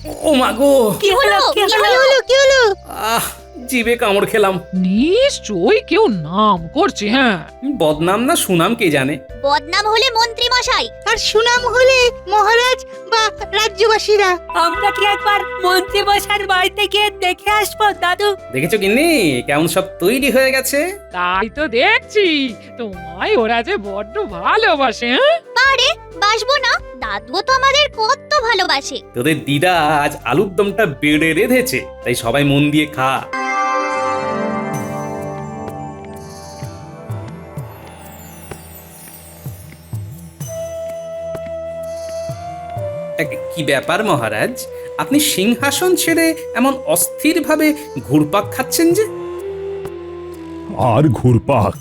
ও মা গো, কি হলো কি হলো? আহ জিভে কামড় খেলাম। নিশ্চয়ই কেউ নাম করছে। হ্যাঁ, বদনাম না সুনাম কে জানে। বদনাম হলে মন্ত্রী মশাই, আর সুনাম হলে মহারাজ বা রাজ্যবাসীরা। আমরা কি একবার মন্ত্রী মশাইয়ের বাড়িতে গিয়ে দেখে আসবো দাদু? দেখেছো গিন্নি কেমন সব তৈরি হয়ে গেছে। তাই তো দেখছি। তোমায় ওরা যে বড্ড ভালোবাসে। হ্যাঁ, আরে বাসবো না, দাদুও তো আমাদের কত ভালোবাসে। তোদের দিদা আজ আলুর দমটা বেড়ে রেঁধেছে, তাই সবাই মন দিয়ে খা। কি ব্যাপার মহারাজ, আপনি সিংহাসন ছেড়ে এমন অস্থিরভাবে ঘুরপাক খাচ্ছেন যে? আর ঘুরপাক,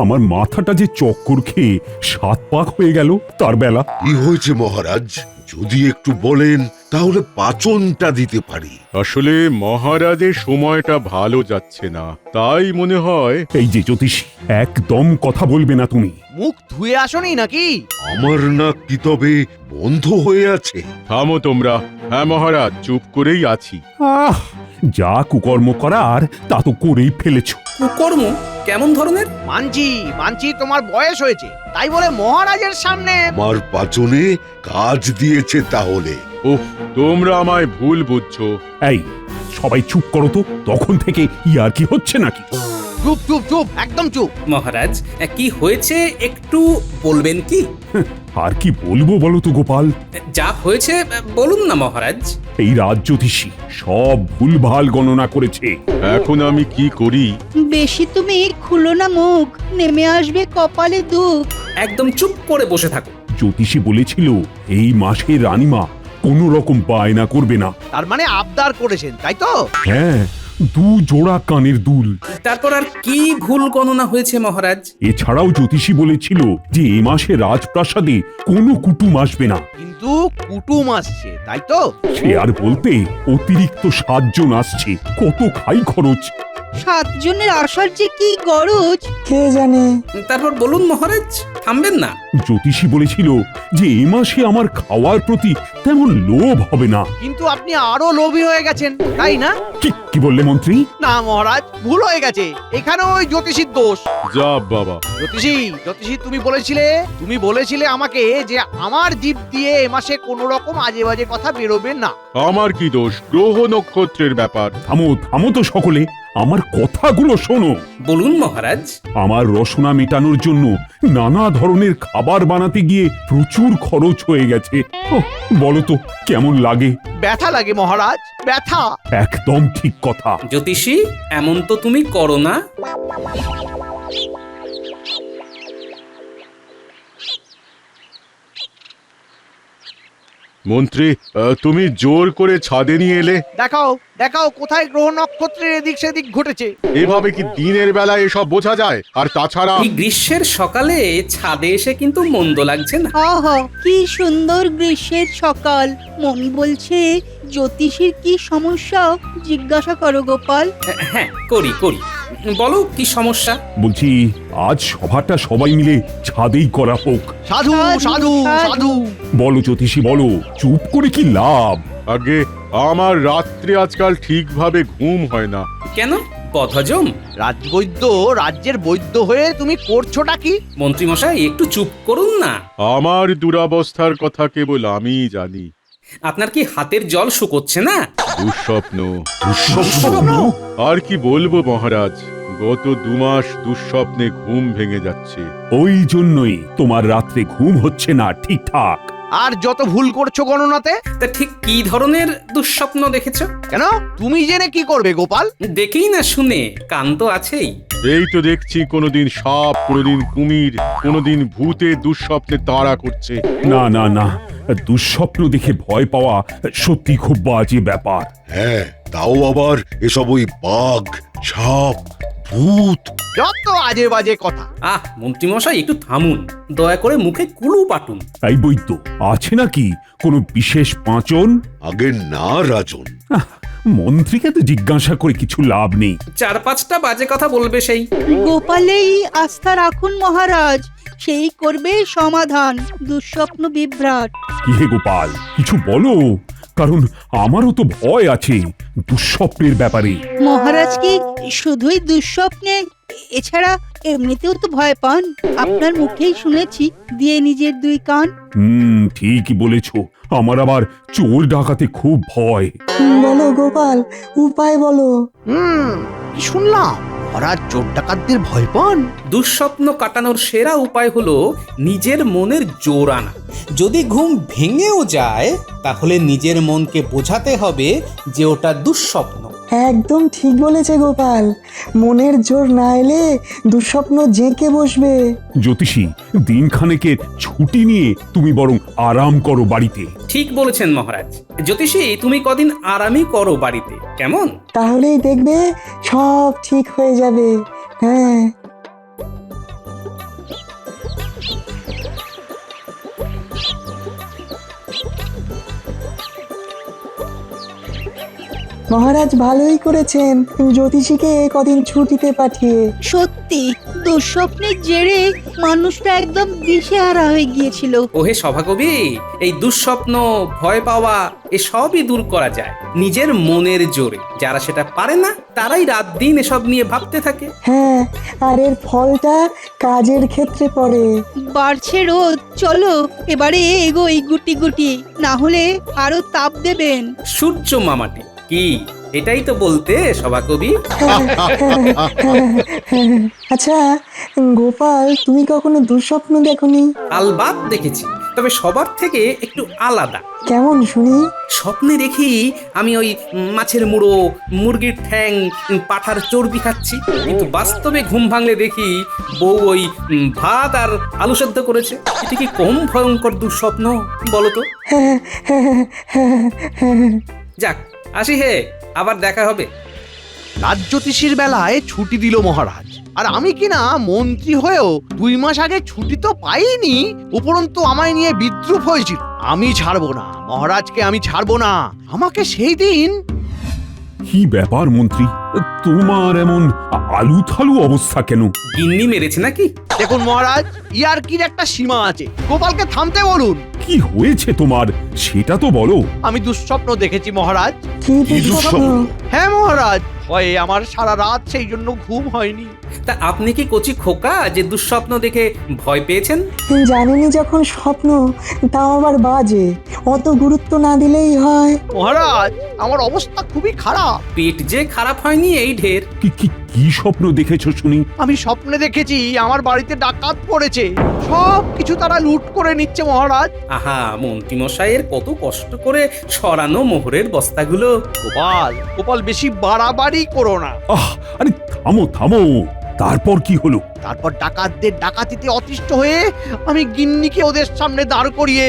আমার মাথাটা যে চক্কর খেয়ে 7 পাক হয়ে গেল তার বেলা। কি হয়েছে মহারাজ? যদি একটু বলেন তাহলে পাচনটা দিতে পারি। আসলে মহারাজের সময়টা ভালো যাচ্ছে না, তাই মনে হয়। এই যে জ্যোতিষী, একদম কথা বলবে না তুমি। মুখ ধুয়ে আসনি নাকি? আমার নাক কি তবে বন্ধ হয়ে আছে? থামো তোমরা। হ্যাঁ মহারাজ, চুপ করেই আছি। আহ, যা কুকর্ম করার তা তো করেই ফেলেছো। কুকর্ম কেমন ধরনের? মানছি তোমার বয়স হয়েছে, তাই বলে মহারাজের সামনে। আমার পাচনে কাজ দিয়েছে তাহলে। ওহ, তোমরা আমায় ভুল বুঝছো। এই সবাই চুপ করো তো, তখন থেকে ইয়ার কি হচ্ছে নাকি? চুপ চুপ চুপ, একদম চুপ। মহারাজ কি হয়েছে একটু বলবেন কি? আর কি বলবো বলো তো গোপাল? যা হয়েছে বলুন না মহারাজ। এই রাজ্যোতিষী সব ভুলভাল গণনা করেছে। এখন আমি কি করি? বেশি তুমি খুলো না মুখ, নেমে আসবে কপালে দুঃখ। একদম চুপ করে বসে থাকো। জ্যোতিষী বলেছিল এই মাসে রানীমা কোনো রকম বায়না করবে না। তার মানে আবদার করেছেন, তাই তো? হ্যাঁ, 2 জোড়া কানের দুল। তারপর আর কি ভুল গণনা হয়েছে মহারাজ? এছাড়াও জ্যোতিষী বলেছিল যে এ মাসে রাজপ্রাসাদে কোনো কুটুম আসবে না। কিন্তু কুটুম আসছে, তাই তো? সে আর বলতে, অতিরিক্ত 7 জন আসছে। কত খাই খরচ। 7 জনের আসার যে কি গরজ। তারপর বলুন মহারাজ, থামবেন না। জ্যোতিষী বলেছিল যে এ মাসে আমার খাওয়ার প্রতি তেমন লোভ হবে না। কিন্তু আপনি আরো লোভী হয়ে গেছেন, তাই না? কি বললে মন্ত্রী? না মহারাজ, ভুল হয়ে গেছে। এখানে ওই জ্যোতিষীর দোষ। যা বাবা। জ্যোতিষী তুমি বলেছিলে আমাকে যে আমার জিভ দিয়ে এ মাসে কোনো রকম আজে বাজে কথা বেরোবে না। আমার কি দোষ? গ্রহ নক্ষত্রের ব্যাপার। থামো তো সকলে, আমার কথাগুলো শোনো। বলুন মহারাজ। আমার রসনা মেটানোর জন্য নানা ধরনের খাবার বানাতে গিয়ে প্রচুর খরচ হয়ে গেছে। বলো তো কেমন লাগে? ব্যথা লাগে মহারাজ, ব্যথা। একদম ঠিক কথা। জ্যোতিষী, এমন তো তুমি করো না। মন্ত্রী, তুমি জোর করে ছাদে নিয়ে এলে। দেখাও কোথায় গ্রহ নক্ষত্রের এদিক সেদিক ঘটেছে। এভাবে কি দিনের বেলা এসব বোঝা যায়? আর তাছাড়া এই গ্রীষ্মের সকালে ছাদে এসে কিন্তু মন্দ লাগছে না। আহা, কি সুন্দর গ্রীষ্মের সকাল। মন বলছে জ্যোতিষীর কি সমস্যা জিজ্ঞাসা করো গোপাল। হ্যাঁ, করি। বলো কি সমস্যা? বলছি আজ সভাটা সবাই মিলে ছাদেই করা হোক। সাধু সাধু সাধু। বলো জ্যোতিষী বলো, চুপ করে কি লাভ? আগে আমার রাত্রে আজকাল ঠিকভাবে ঘুম হয় না। কেন বদহজম? রাজ্যের বৈদ্য হয়ে তুমি করছোটা কি? মন্ত্রী মশাই একটু চুপ করুন না। আমার দুরাবস্থার কথা কেবল আমিই জানি। আপনার কি হাতের জল শুকোচ্ছে না? দুঃস্বপ্ন। আর কি বলবো মহারাজ, গত 2 মাস দুঃস্বপ্নে ঘুম ভেঙে যাচ্ছে। ওই জন্যই তোমার রাত্রে ঘুম হচ্ছে না ঠিকঠাক। আর যত ভুল করছো গণনাতে। তা ঠিক কি ধরনের দুঃস্বপ্ন দেখেছো? কেন, তুমি জেনে কি করবে গোপাল? দেখেই না শুনে কান তো আছেই। এই তো দেখছি কোনোদিন সাপ, কোনোদিন কুমির, কোনোদিন ভূতে দুঃস্বপ্নে তাড়া করছে। না, দুঃস্বপ্ন দেখে ভয় পাওয়া সত্যি খুব বাজে ব্যাপার। হ্যাঁ, তাও আবার এসব ওই বাঘ, সাপ, ভূত। যত আজে বাজে কথা। মন্ত্রী মশাই একটু থামুন, দয়া করে মুখে কুলু পাটুন। এই বৈদ্য, আছে নাকি কোনো বিশেষ পাঁচন? আগে না রাজন। মন্ত্রীকে তো জিজ্ঞাসা করে কিছু লাভ নেই। 4-5টা বাজে কথা বলবে সেই। গোপালেই আস্থা রাখুন মহারাজ, সেই করবে সমাধান দুঃস্বপ্ন বিভ্রাট। কি হে গোপাল, কিছু বলো। কারণ আমারও তো ভয় আছে দুঃস্বপ্নের ব্যাপারে। মহারাজ কি শুধুই দুঃস্বপ্নে, এছাড়া এমনিতেও তো ভয় পান? আপনার মুখেই শুনেছি দিয়ে নিজের দুই কান। ঠিকই বলেছ, আমার আবার চোর ডাকাতে খুব ভয়। বলো গোপাল, উপায় বলো। কি শুনলাম মহারাজ চোর ডাকাতদের ভয় পান? দুঃস্বপ্ন কাটানোর সেরা উপায় হলো নিজের মনের জোর আনা। যদি ঘুম ভেঙেও যায় তাহলে নিজের মনকে বোঝাতে হবে যে ওটা দুঃস্বপ্ন। একদম ঠিক বলেছে গোপাল, মনের জোর না এলে দুঃস্বপ্ন জেঁকে বসবে। জ্যোতিষী, দিনখানেকের ছুটি নিয়ে তুমি বরং আরাম করো বাড়িতে। ঠিক বলেছেন মহারাজ। জ্যোতিষী, তুমি কদিন আরামই করো বাড়িতে, কেমন? তাহলেই দেখবে সব ঠিক হয়ে যাবে। হ্যাঁ, মহারাজ ভালোই করেছেন জ্যোতিষীকে কদিন ছুটিতে পাঠিয়ে। সত্যি দুঃস্বপ্নের জেরে মানুষটা একদম দিশেহারা হয়ে গিয়েছিল। ওহে সভাকবি, এই দুঃস্বপ্ন, ভয় পাওয়া এসবই দূর করা যায় নিজের মনের জোরে। যারা সেটা পারে না তারাই রাত দিন এসব নিয়ে ভাবতে থাকে। হ্যাঁ, আর এর ফলটা কাজের ক্ষেত্রে পড়ে। বাড়ছে রোদ, চলো এবারে এগোই গুটি গুটি, না হলে আরো তাপ দেবেন। সূর্য মামাটি কি এটাই তো বলতে সভাকবি। আচ্ছা গোপাল, তুমি কখনো দুঃস্বপ্ন দেখোনি? আলবাত দেখেছি, তবে সবার থেকে একটু আলাদা। কেমন শুনি? স্বপ্নে দেখি আমি ওই মাছের মুড়ো, মুরগির ঠ্যাং, পাঠার চর্বি খাচ্ছি, কিন্তু বাস্তবে ঘুম ভাঙলে দেখি বউ ওই ভাত আর আলু সেদ্ধ করেছে। এটা কি কম ভয়ঙ্কর দুঃস্বপ্ন বলো তো? যাক, আসি হে, আবার দেখা হবে। রাজ্যতীষীর বেলায় ছুটি দিল মহারাজ, আর আমি কিনা মন্ত্রী হয়েও 2 মাস আগে ছুটি তো পাইনি, উপরন্তু আমায় নিয়ে বিদ্রুপ হয়েছিল। আমি ছাড়বো না মহারাজকে, আমি ছাড়বো না। আমাকে সেই দিন। কি ব্যাপার মন্ত্রী, তোমার এমন আলু থালু অবস্থা কেন? গিন্নি মেরেছে নাকি? দেখুন মহারাজ, ইয়ার্কির একটা সীমা আছে। গোপালকে থামতে বলুন। কি হয়েছে তোমার সেটা তো বলো। আমি দুঃস্বপ্ন দেখেছি মহারাজ। কি দুঃস্বপ্ন? হ্যাঁ মহারাজ, ভয়ে আমার সারা রাত সেই জন্য ঘুম হয়নি। তা আপনি কি কচি খোকা যে দুঃস্বপ্ন দেখে ভয় পেয়েছেন? জানিনি যখন স্বপ্ন, তাও আবার বাজে, অত গুরুত্ব না দিলেই হয়। মহারাজ, আমার অবস্থা খুবই খারাপ। পেট যে খারাপ হয়নি এই ঢের। কি কি কি স্বপ্ন দেখেছো শুনি? আমি স্বপ্নে দেখেছি আমার বাড়িতে ডাকাত পড়েছে, সব কিছু তারা লুট করে নিচ্ছে মহারাজ। আহা, মন্ত্রীমশাইয়ের কত কষ্ট করে সরানো মোহরের বস্তাগুলো। গোপাল, গোপাল বেশি বাড়াবাড়ি করো না। আরে থামো থামো, তারপর কি হলো? তারপর ডাকাতদের ডাকাতিতে অতিষ্ঠ হয়ে আমি গিন্নিকে ওদের সামনে দাঁড় করিয়ে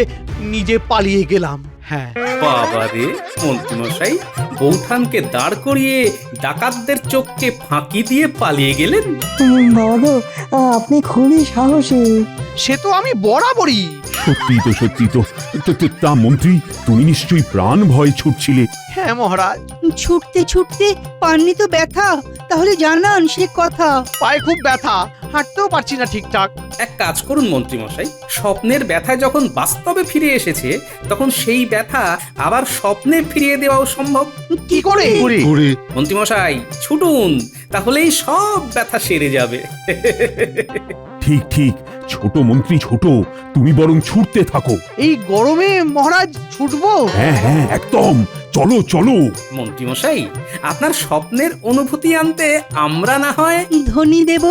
নিজে পালিয়ে গেলাম। হ্যাঁ, বাবা রে মন্ত্রীমশাই, বৌঠানকে দাঁড় করিয়ে ডাকাতদের চোখকে ফাঁকি দিয়ে পালিয়ে গেলেন? বাবা গো, আপনি খুবই সাহসী। সে তো আমি বরাবরই। সত্যি তো তা মন্ত্রী, তুমি নিশ্চয়ই প্রাণ ভয় ছুটছিলে। হ্যাঁ মহারাজ, ছুটতে ছুটতে পাননি তো ব্যথা? তাহলে জানান সে কথা। পায়ে খুব ব্যথা, হাঁটতেও পারছি না ঠিকঠাক। এক কাজ করুন মন্ত্রীমশাই, স্বপ্নের ব্যথা যখন বাস্তবে ফিরে এসেছে তখন সেই ব্যথা আবার স্বপ্নে ফিরিয়ে দেওয়াও সম্ভব। কি করে? করে মন্ত্রীমশাই ছুটুন, তাহলেই সব ব্যথা সেরে যাবে। ঠিক, ছোট মন্ত্রী ছোট, তুমি বরং ছুটতে থাকো। এই গরমে মহারাজ ছুটবো? হ্যাঁ একদম, চলো চলো। মন্ত্রীমশাই, আপনার স্বপ্নের অনুভূতি আনতে আমরা না হয় ধ্বনি দেব।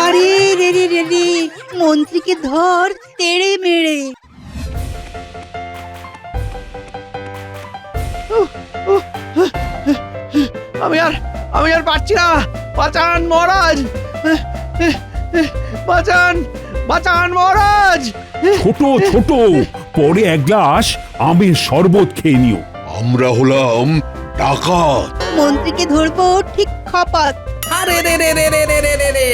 আরে রে রে রে রে, মন্ত্রীকে ধর তেড়ে মেরে। আমি আর পারছি না। বাঁচান মহারাজ, বাঁচান মহারাজ। ছোট পরে এক গ্লাস আমের শরবত খেয়ে নিও। আমরা হলাম ডাকাত। মন্ত্রীকে ধরবো ঠিক খপাত। আরে রে রে রে রে রে রে রে রে।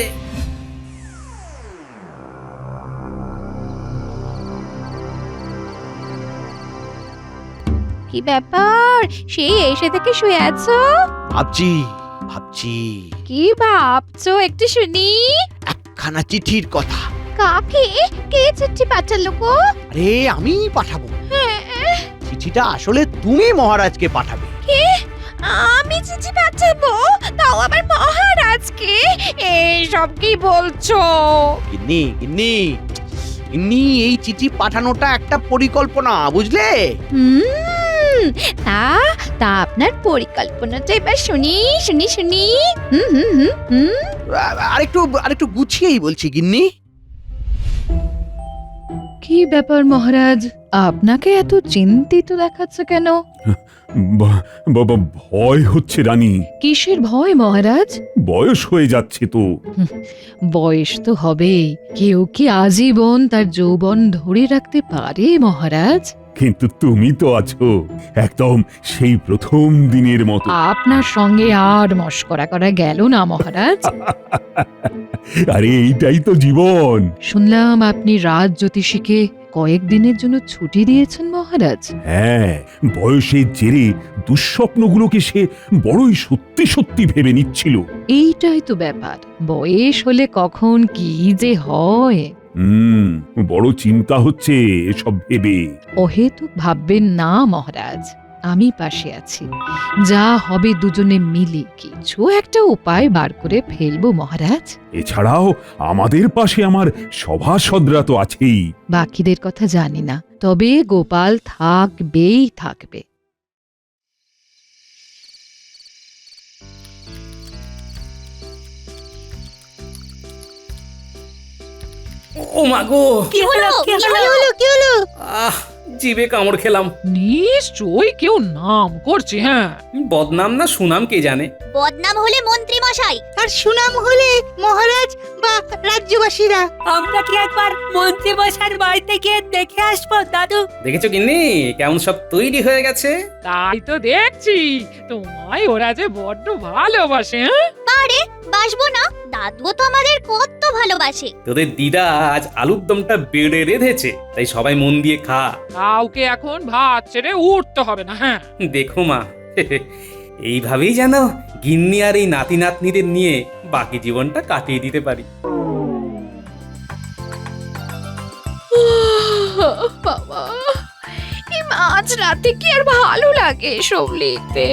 কি ব্যাপার, সেই এসে থেকে শুয়ে আছো? ভাবছি কি ভাবছো একটু শুনি। একখানা চিঠির কথা। কাকে? কে চিঠি পাঠালো গো? আরে আমি পাঠাবো। চিঠিটা আসলে তুমি মহারাজকে পাঠাবে। আমি চিঠি পাঠাবো, তাও আবার মহারাজকে? এইসব কি বলছো? গিন্নি গিন্নি গিন্নি, এই চিঠি পাঠানোটা একটা পরিকল্পনা, বুঝলে? তা তা আপনার পরিকল্পনাটা এবার শুনি শুনি শুনি। হুম হুম হুম হুম। আরেকটু গুছিয়েই বলছি গিন্নি। কি ব্যাপার মহারাজ, আপনাকে এত চিন্তিত দেখাচ্ছে কেন? বাবা, ভয় হচ্ছে রানী। কিসের ভয় মহারাজ? বয়স হয়ে যাচ্ছে তো। বয়স তো হবেই, কেউ কি আজীবন তার যৌবন ধরে রাখতে পারে মহারাজ? কিন্তু তুমি তো আছো একদম সেই প্রথম দিনের মতো। আপনার সঙ্গে আর মস্করা করা গেল না মহারাজ। আরে এইটাই তো জীবন। শুনলাম আপনি রাজ জ্যোতিষীকে কয়েকদিনের জন্য ছুটি দিয়েছেন মহারাজ। হ্যাঁ, বয়সের জেরে দুঃস্বপ্নগুলোকে সে বড়ই সত্যি সত্যি ভেবে নিচ্ছিল। এইটাই তো ব্যাপার, বয়স হলে কখন কি যে হয়। বড় চিন্তা হচ্ছে এসব ভেবে। অহেতুক ভাববেন না মহারাজ, আমি পাশে আছি। যা হবে দুজনে মিলে কিছু একটা উপায় বার করে ফেলবো মহারাজ। এছাড়াও আমাদের পাশে আমার সভাসদরা তো আছেই। বাকিদের কথা জানি না, তবে গোপাল থাকবেই থাকবে। ও মা গো, কি হলো কি কি হলো? হলো কি হলো? আহ, জিভে কামড় খেলাম। নিশ্চয়ই কেউ নাম করছে। হ্যাঁ, বদনাম না সুনাম কে জানে। বদনাম হলে মন্ত্রী মশাই, আর সুনাম হলে মহারাজ বা রাজ্যবাসীরা। আমরা কি একবার মন্ত্রী মশাইয়ের বাড়িতে গিয়ে দেখে আসবো দাদু? দেখেছো কিন্নি কেমন সব তৈরি হয়ে গেছে? তাই তো দেখছি, তোমায় ওরা যে বড্ড ভালোবাসে। হ্যাঁ, আরে বাসবো না, দাদুও তো আমাদের কত ভালোবাসে। তোদের দিদা আজ আলুর দমটা বেড়ে রেঁধেছে, তাই সবাই মন দিয়ে খা। কাউকে এখন ভাত ছেড়ে উঠতে হবে না। হ্যাঁ, দেখো মা, এইভাবেই যেন গিন্নি আর এই নাতি নাতনিদের নিয়ে বাকি জীবনটা কাটিয়ে দিতে পারি। বাবা, এই মাঝ রাতে কি আর ভালো লাগে এসব লিখতে?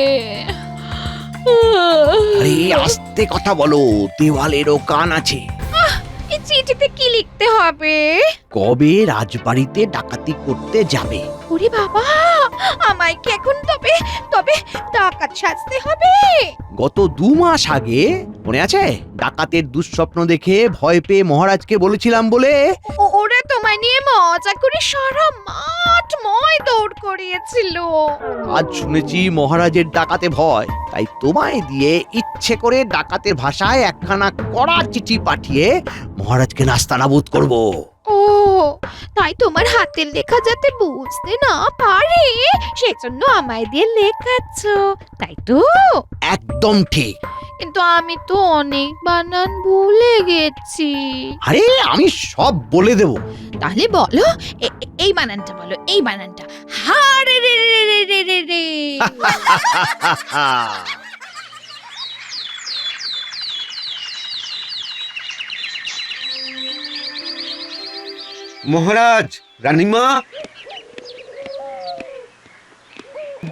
আরে আস্তে কথা বলো, দেওয়ালেরও কান আছে। এই চিঠিতে কি লিখতে হবে? কবে রাজবাড়িতে ডাকাতি করতে যাবে? ওরে বাবা, আমায় কি এখন তবে তবে ডাকাত সাজতে হবে? গত 2 মাস আগে মনে আছে, ডাকাতের দুঃস্বপ্ন দেখে ভয় পেয়ে মহারাজকে বলেছিলাম বলে ওরা তোমায় নিয়ে মজা করে সারা মাঠ ময় দৌড় করিয়েছিল। আজ শুনেছি মহারাজের ডাকাতে ভয়, তাই তোমায় দিয়ে ইচ্ছে করে ডাকাতের ভাষায় একখানা কড়া চিঠি পাঠিয়ে মহারাজকে নাস্তানাবুদ করব। ও, তাই তোমার হাতের লেখা যাতে বুঝতে না পারে সেজন্য আমায় দিয়ে লেখাচ্ছ, তাই তো? একদম ঠিক। কিন্তু আমি তো অনেক বানান ভুলে গেছি। আরে আমি সব বলে দেব। তাহলে বলো, এই বানানটা বলো, এই বানানটা। হা রে রে রে রে রে রে রে। মহারাজ, রানীমা,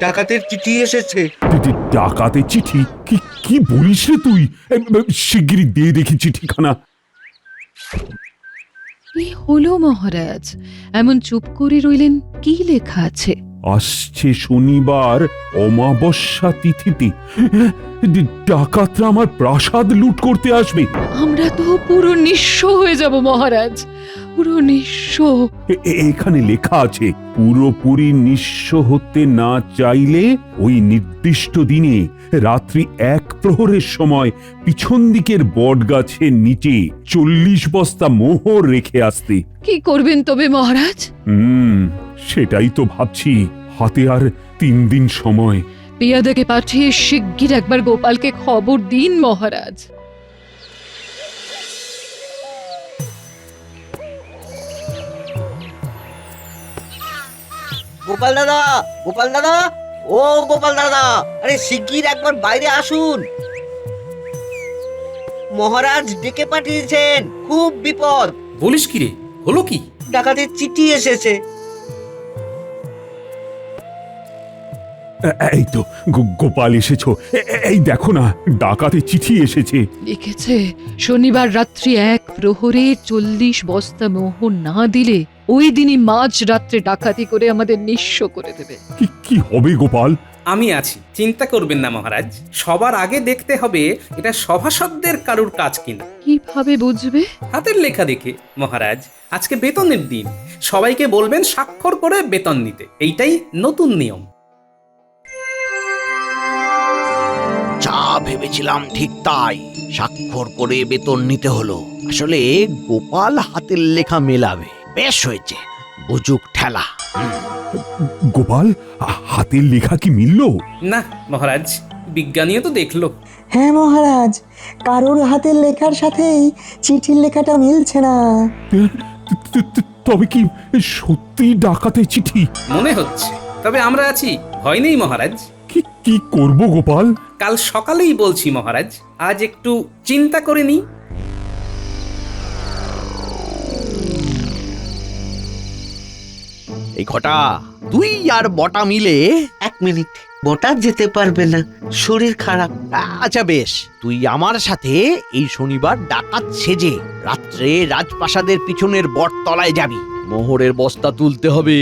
ডাকাতের চিঠি এসেছে। ডাকাতে চিঠি? কি কি বলিস রে তুই? শিগগিরই দিয়ে দেখি চিঠিখানা। কি হলো মহারাজ, এমন চুপ করে রইলেন? কি লেখা আছে? আসছে শনিবার অমাবস্যা তিথিতে ডাকাতরা আমার প্রাসাদ লুট করতে আসবে। আমরা তো পুরো নিঃস্ব হয়ে যাব মহারাজ, পুরো নিঃস্ব। এখানে লেখা আছে, পুরোপুরি নিঃস্ব হতে না চাইলে ওই নির্দিষ্ট দিনে রাত্রি 1 প্রহরের সময় পিছন দিকের বট গাছের নিচে 40 বস্তা মোহর রেখে আসতে। কি করবেন তবে মহারাজ? সেটাই তো ভাবছি। হাতে আর 3 দিন সময়। পেয়াদাকে পাঠিয়ে শিগগির একবার গোপালকে খবর দিন মহারাজ। গোপাল দাদা, গোপাল দাদা, ও গোপাল দাদা, আরে শিগগির একবার বাইরে আসুন। মহারাজ ডেকে পাঠিয়েছেন, খুব বিপদ। বলিস কি রে, হলো কি? ডাকাতের চিঠি এসেছে। এই তো গোপাল এসেছো। এই দেখো না, ডাকাতে চিঠি এসেছে। লিখেছে শনিবার রাত্রি 1 প্রহরে 40 বস্তা মোহর না দিলে ওই দিনই মাঝ রাত্রে ডাকাতি করে আমাদের নিঃস্ব করে দেবে। কি হবে গোপাল? আমি আছি, চিন্তা করবেন না মহারাজ। সবার আগে দেখতে হবে এটা সভাসদদের কারুর কাজ কিনা। কিভাবে বুঝবে? হাতের লেখা দেখে মহারাজ। আজকে বেতনের দিন, সবাইকে বলবেন স্বাক্ষর করে বেতন নিতে। এইটাই নতুন নিয়ম। যা ভেবেছিলাম ঠিক তাই, স্বাক্ষর করে বেতন নিতে হলো। আসলে গোপাল হাতের লেখা মেলাবে। বেশ হয়েছে, বুঝুক ঠেলা। গোপাল, হাতের লেখা কি মিলল? না মহারাজ, বিজ্ঞানীও তো দেখলো। হ্যাঁ মহারাজ, কারোর হাতের লেখার সাথেই চিঠির লেখাটা মিলছে না। তবে কি সত্যি ডাকাতে চিঠি? মনে হচ্ছে, তবে আমরা আছি, ভয় নেই মহারাজ। কি করব গোপাল? কাল সকালেই বলছি মহারাজ, আজ একটু চিন্তা করে নিই। এই ঘটা, তুই আর বটা মিলে। 1 মিনিট, বটা যেতে পারবে না, শরীর খারাপ। আচ্ছা বেশ, তুই আমার সাথে এই শনিবার ডাকাত সেজে রাত্রে রাজপ্রাসাদের পিছনের বটতলায় যাবি। মোহরের বস্তা তুলতে হবে।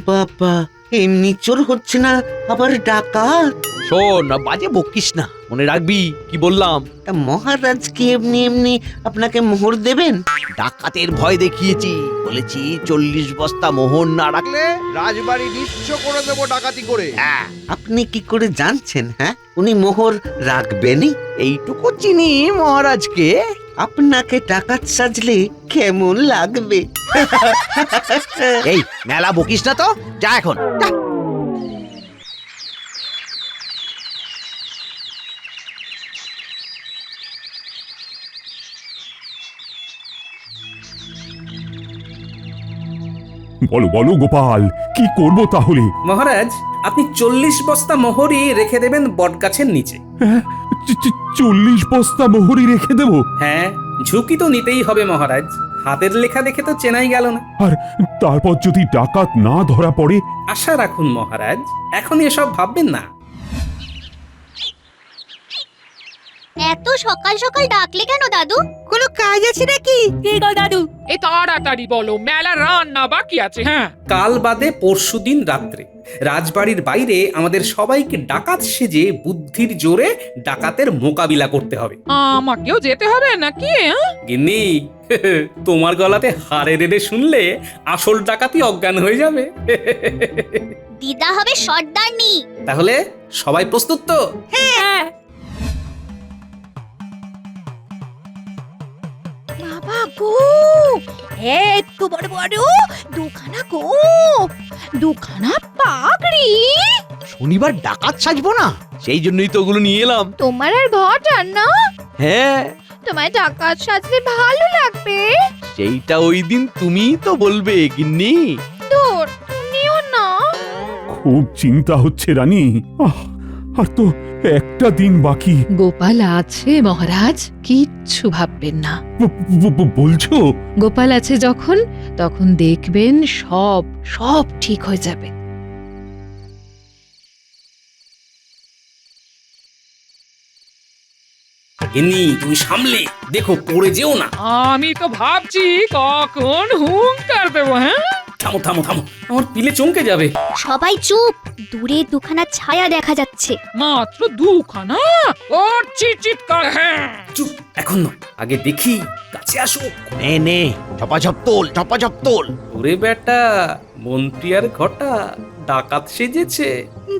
বাবা, এমনি চোর হচ্ছে না, আবার ডাকাত। শোন, বাজে বকিস না, মনে রাখবি কি বললাম। তা মহারাজ কি এমনি এমনি আপনাকে মোহর দেবেন? ডাকাতের ভয় দেখিয়েছি, বলেছি 40 বস্তা মোহর না রাখলে রাজবাড়ি নিঃস্ব করে দেবো ডাকাতি করে। হ্যাঁ, আপনি কি করে জানছেন? হ্যাঁ, উনি মোহর রাখবেনই? এইটুকু চিনি মহারাজকে। আপনাকে ডাকাত সাজলে কেমন লাগবে? এই মেলা বকিস না তো, যা এখন যা। বলো বলো গোপাল, কি করব তাহলে? মহারাজ, আপনি 40 বস্তা মোহরই রেখে দেবেন বটগাছের নিচে। 40 বস্তা মোহরই রেখে দেব? হ্যাঁ, ঝুঁকি তো নিতেই হবে মহারাজ। হাতের লেখা দেখে তো চেনাই গেল না। আর তারপর যদি ডাকাত না ধরা পড়ে? আশা রাখুন মহারাজ, এখন এসব ভাববেন না। এত সকাল সকাল ডাকলে কেন দাদু? কোনো কাজ আছে নাকি? কি গো দাদু? এই তাড়াতাড়ি বলো, মেলা রান্না বাকি আছে। হ্যাঁ, কাল বাদে পরশুদিন রাত্রে রাজবাড়ির বাইরে আমাদের সবাইকে ডাকাত সেজে বুদ্ধির জোরে ডাকাতের মোকাবিলা করতে হবে। আমাকেও যেতে হবে নাকি? গিন্নি, তোমার গলাতে হাড়ে রেড়ে শুনলে আসল ডাকাতি অজ্ঞান হয়ে যাবে। দিদা হবে সর্দারনি। তাহলে সবাই প্রস্তুত তো? হ্যাঁ। বাবা গো, এত বড় বড় দুখানা গো, দুখানা পাগড়ি। শনিবার ডাকাত সাজবো না, সেই জন্যই তো ওগুলো নিয়ে এলাম। তোমার আর ঘটার না? হ্যাঁ, তোমার ডাকাত সাজলে ভালো লাগবে। সেইটা ওই দিন তুমিই তো বলবে গিন্নি। দূর, নিও না। খুব চিন্তা হচ্ছে রানী। আর তো একটা দিন বাকি। গোপাল আছে মহারাজ, কিচ্ছু ভাববেন না। বলছো? গোপাল আছে যখন, তখন দেখবেন সব সব ঠিক হয়ে যাবে। গিন্নি, তুমি সামলে দেখো, পড়ে যেও না। আমি তো ভাবছি কখন হুঙ্কার দেবো। হ্যাঁ, থামো থামো থামো, আমার পিলে চমকে যাবে। সবাই চুপ, দূরে দুখানা ছায়া দেখা যাচ্ছে। মাত্র 2খানা, ওর চিৎকার। হ্যাঁ, চুপ, এখন না, আগে দেখি, কাছে আসো। নে নে, ঝপাঝপ তোল, ঝপাঝপ তোল। ওরে বেটা, মন্ত্রী আর ঘটা ডাকাত সেজেছে।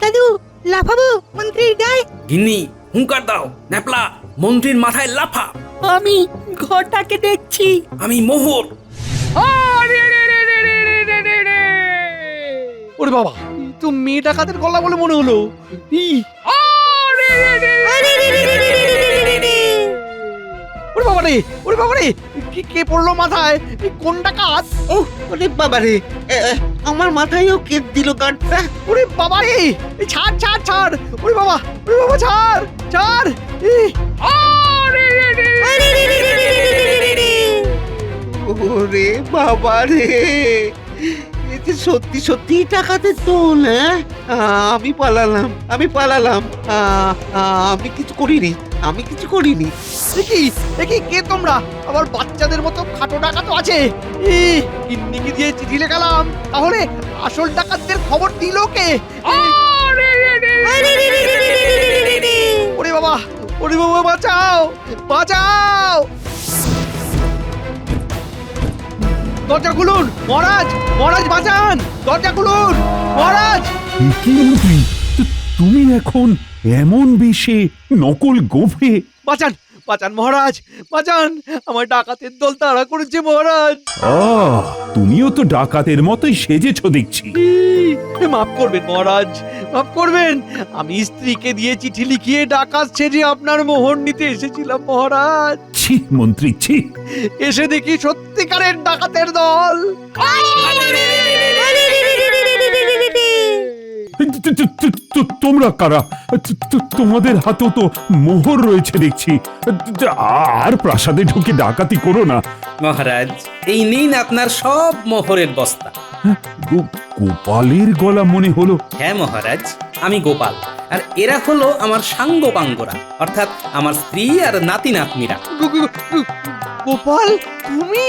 দাদু, লাফাবো মন্ত্রীর গায়ে? গিন্নি, হুঙ্কার দাও। ন্যাপলা, মন্ত্রীর মাথায় লাফা। আমি ঘরটাকে দেখছি। আমি মোহর। ওরে বাবা, তো মেয়ে ডাকাতের গলা বলে মনে হলো। ওরে বাবা রে, ওরে বাবা রে, কে পড়লো মাথায়? কোন ডাকাত? ও, ওরে বাবা রে, আমার মাথায়ও কেট দিল কাঠটা। ওরে বাবা রে, ছাড় ছাড় ছাড়। ওরে বাবা ছাড় ছাড়। ওরে বাবা রে, এ যে সত্যি সত্যি টাকাতে তোল, হ্যাঁ? আমি পালালাম। আমি কিছু করিনি, দেখি কে তোমরা? আবার বাচ্চাদের মতো খাটো ডাকাত আছে। কিন্নিকে দিয়ে চিঠি লেখালাম, তাহলে আসল ডাকাতদের খবর দিল কে? ওরে বাবা, বাঁচাও! দরজা খুলুন, মহারাজ বাঁচান! দরজা খুলুন, মহারাজ! কি মন্ত্রী, তুমি এখন এমন বেশে নকল গোফে? বাঁচান মহারাজ, বাঁচান! আমার ডাকাতের দল তাড়া করেছে মহারাজ। তুমিও তো ডাকাতের মতোই সেজেছো দেখছি। মাফ করবেন মহারাজ, মাফ করবেন। আমি স্ত্রীকে দিয়ে চিঠি লিখিয়ে ডাকাত সেজে আপনার মোহর নিতে এসেছিলাম মহারাজ। ছি মন্ত্রী, ছি! এসে দেখি সত্যিকারের ডাকাতের দল। তোমরা কারা? তোমাদের হাতেও তো মোহর রয়েছে দেখছি। আর প্রাসাদে ঢুকে ডাকাতি করো না। মহারাজ, এই নিন আপনার সব মোহরের বস্তা। গোপালের গলা মনে হলো। হ্যাঁ মহারাজ, আমি গোপাল, আর এরা হলো আমার সাঙ্গ পাঙ্গরা, অর্থাৎ আমার স্ত্রী আর নাতি নাতনিরা। গোপাল, তুমি?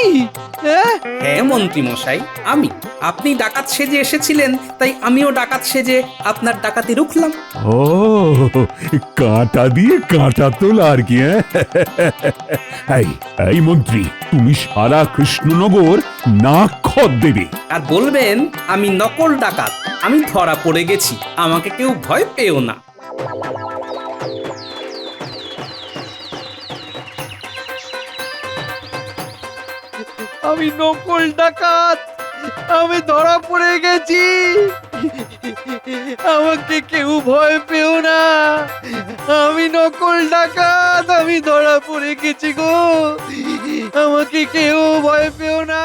হ্যাঁ মন্ত্রী মশাই, আমি। আপনি ডাকাত সেজে এসেছিলেন, তাই আমিও ডাকাত সেজে আপনার ডাকাতি রুখলাম। ও, কাঁটা দিয়ে কাঁটা তোলা আর কি। এই মন্ত্রী, তুমি সারা কৃষ্ণনগর নাক দেবে আর বলবেন আমি নকল ডাকাত, আমি ধরা পড়ে গেছি, আমাকে কেউ ভয় পেও না। আমি নকল ডাকাত, আমি ধরা পড়ে গেছি, আমাকে কেউ ভয় পেও না। আমি নকল ডাকাত, আমি ধরা পড়ে গেছি গো, আমাকে কেউ ভয় পেও না।